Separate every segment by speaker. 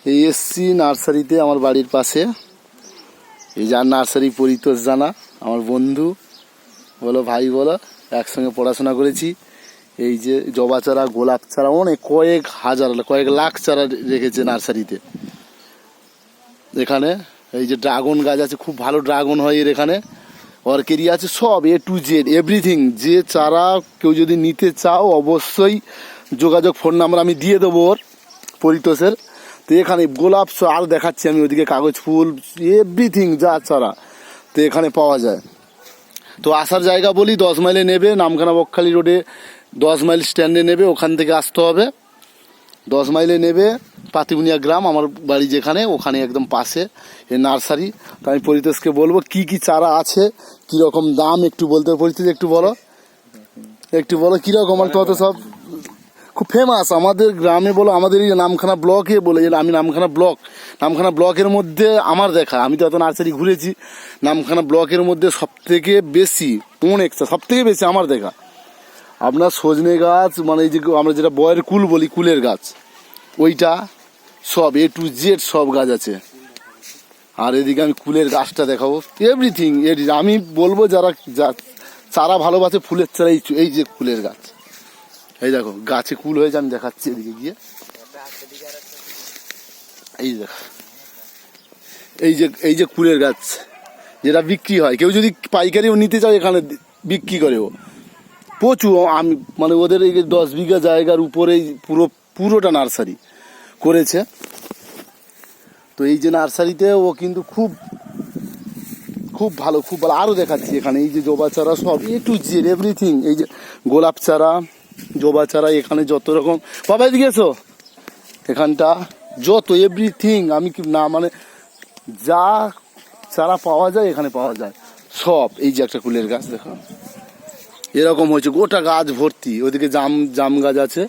Speaker 1: এই এসছি নার্সারিতে আমার বাড়ির পাশে। এই যার নার্সারি পরিতোষ জানা, আমার বন্ধু বলো, ভাই বলো, একসঙ্গে পড়াশোনা করেছি। এই যে জবা চারা, গোলাপ চারা, অনেক কয়েক হাজার কয়েক লাখ চারা রেখেছে নার্সারিতে। এখানে এই যে ড্রাগন গাছ আছে, খুব ভালো ড্রাগন হয় এর এখানে। অর্কেরি আছে, সব A to Z এভরিথিং। যে চারা কেউ যদি নিতে চাও অবশ্যই যোগাযোগ, ফোন নাম্বার আমি দিয়ে দেবো ওর, পরিতোষের। তো এখানে গোলাপ আর দেখাচ্ছি আমি, ওইদিকে কাগজ ফুল, এভরিথিং যা চারা তো এখানে পাওয়া যায়। তো আসার জায়গা বলি, 10 মাইলে নেবে, নামখানা বকখালি রোডে 10 মাইল স্ট্যান্ডে নেবে, ওখান থেকে আসতে হবে। 10 মাইলে নেবে পাতিবুনিয়া গ্রাম, আমার বাড়ি যেখানে, ওখানে একদম পাশে এই নার্সারি। তো আমি পরিতোষকে বলবো কি কি চারা আছে, কীরকম দাম একটু বলতে। পরিতোষ একটু বলো কীরকম, আর তো সব খুব ফেমাস আমাদের গ্রামে, বলো আমাদের এই নামখানা ব্লকে, বলে আমি নামখানা ব্লকের মধ্যে আমার দেখা, আমি তো এত নার্সারি ঘুরেছি, নামখানা ব্লকের মধ্যে সবথেকে বেশি, সবথেকে বেশি আমার দেখা আপনার সজনে গাছ, মানে এই যে আমরা যেটা বয়ের কুল বলি, কুলের গাছ, ওইটা সব A to Z সব গাছ আছে। আর এদিকে আমি কুলের গাছটা দেখাবো, এভরিথিং। আমি বলবো যারা চারা ভালোবাসে, ফুলের চারা, এই যে কুলের গাছ, এই দেখো গাছে কুল হয়েছে, আমি দেখাচ্ছি এদিকে গিয়ে। এই দেখো, এই যে কুলের গাছ যেটা বিক্রি হয়, কেউ যদি পাইকারিও নিতে চাও এখানে বিক্রি করেও প্রচুর। আমি মানে ওদের এই 10 বিঘা জায়গার উপরেই পুরোটা নার্সারি করেছে। তো এই যে নার্সারিতে ও কিন্তু খুব ভালো, আরও দেখাচ্ছি এখানে। এই যে জবা চারা সব A to Z এভরিথিং। এই যে গোলাপ চারা, জবা চারা, এখানে যত রকম, বাবা এদিকে এসো, এখানটা যত এভরিথিং, আমি কি না মানে যা চারা পাওয়া যায় এখানে পাওয়া যায় সব। এই যে একটা কুলের গাছ দেখো, এরকম হয়েছে গোটা গাছ ভর্তি। ওদিকে জাম গাছ আছে,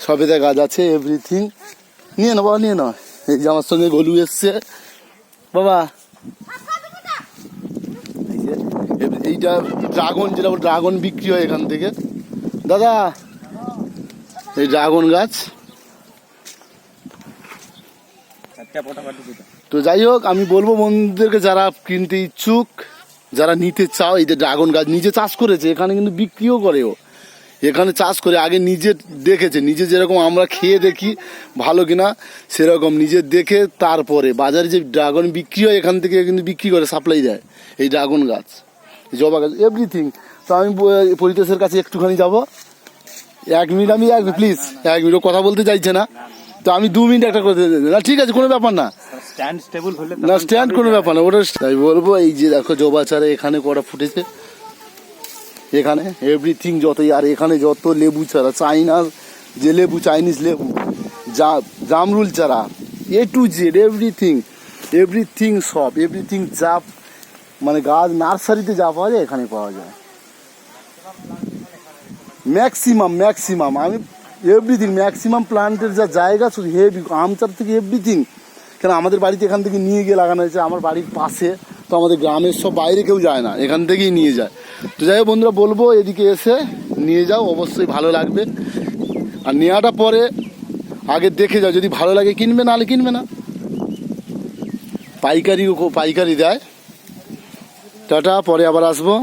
Speaker 1: সবেদা গাছ আছে, এভরিথিং। নিয়ে নাও বাবা, নিয়ে নাও। এই যে আমার সঙ্গে গলু এসছে বাবা। এইটা ড্রাগন, যেটা ড্রাগন বিক্রি হয় এখান থেকে দাদা, এই ড্রাগন গাছ। তো যাই হোক, আমি বলবো বন্ধুদেরকে যারা কিনতে ইচ্ছুক, যারা নিতে চাও, এই যে ড্রাগন গাছ নিজে চাষ করেছে, এখানে কিন্তু বিক্রিও করে ও। এখানে চাষ করে আগে নিজে দেখেছে, নিজে যেরকম আমরা খেয়ে দেখি ভালো কিনা, সেরকম নিজে দেখে তারপরে বাজারে যে ড্রাগন বিক্রি হয় এখান থেকে কিন্তু বিক্রি করে, সাপ্লাই দেয় এই ড্রাগন গাছ, জবা গাছ, এভরিথিং। তো আমি পরিতোষের কাছে একটুখানি যাব, 1 মিনিট, আমি প্লিজ 1 মিনিট, কথা বলতে চাইছে না, তো আমি 2 মিনিট একটা করে না, ঠিক আছে, কোনো ব্যাপার না, স্ট্যান্ড কোনো ব্যাপার না, ওটা তাই বলবো। এই যে দেখো জবা চারা এখানে কটা ফুটেছে, এখানে এভরিথিং যতই, আর এখানে যত লেবু চারা, যে লেবু, চাইনিজ লেবু, জামরুল চারা, A to Z এভরিথিং সব, এভরিথিং যা মানে গাছ নার্সারিতে যা পাওয়া যায় এখানে পাওয়া যায় ম্যাক্সিমাম। আমি এভরিথিং ম্যাক্সিমাম প্লান্টের যা জায়গা, শুধু হেভি আম চারা থেকে এভরিথিং। কেন আমাদের বাড়িতে এখান থেকে নিয়ে গিয়ে লাগানো হয়েছে, আমার বাড়ির পাশে, তো আমাদের গ্রামের সব বাইরে কেউ যায় না, এখান থেকেই নিয়ে যায়। তো যাই হোক বন্ধুরা, বলবো এদিকে এসে নিয়ে যাও, অবশ্যই ভালো লাগবে। আর নেওয়াটা পরে আগে দেখে যাও, যদি ভালো লাগে কিনবে, নাহলে কিনবে না। পাইকারি দেয়। টাটা, পরে আবার আসবো।